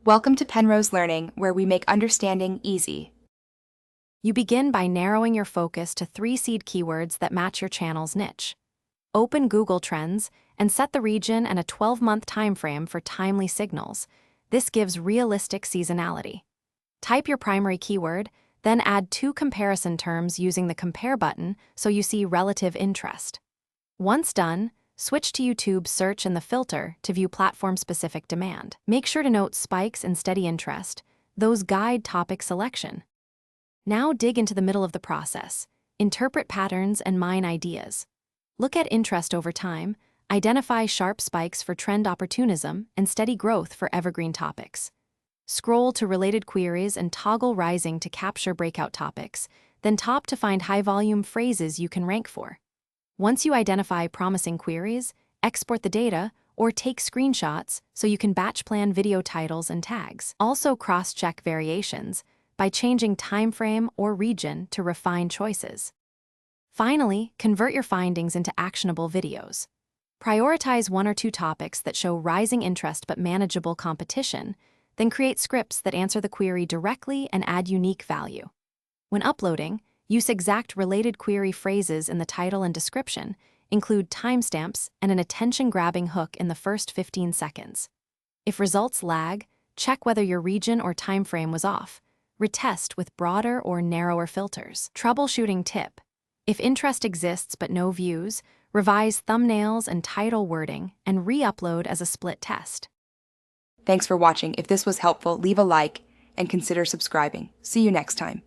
Welcome to Penrose Learning, where we make understanding easy. You begin by narrowing your focus to 3 seed keywords that match your channel's niche. Open Google Trends and set the region and a 12-month timeframe for timely signals. This gives realistic seasonality. Type your primary keyword, then add 2 comparison terms using the Compare button so you see relative interest. Once done, switch to YouTube search in the filter to view platform-specific demand. Make sure to note spikes and steady interest. Those guide topic selection. Now dig into the middle of the process. Interpret patterns and mine ideas. Look at interest over time, identify sharp spikes for trend opportunism, and steady growth for evergreen topics. Scroll to related queries and toggle rising to capture breakout topics, then top to find high-volume phrases you can rank for. Once you identify promising queries, export the data or take screenshots so you can batch plan video titles and tags. Also cross-check variations by changing timeframe or region to refine choices. Finally, convert your findings into actionable videos. Prioritize 1 or 2 topics that show rising interest but manageable competition, then create scripts that answer the query directly and add unique value. When uploading, use exact related query phrases in the title and description, include timestamps and an attention-grabbing hook in the first 15 seconds. If results lag, check whether your region or timeframe was off. Retest with broader or narrower filters. Troubleshooting tip: if interest exists but no views, revise thumbnails and title wording and re-upload as a split test. Thanks for watching. If this was helpful, leave a like and consider subscribing. See you next time.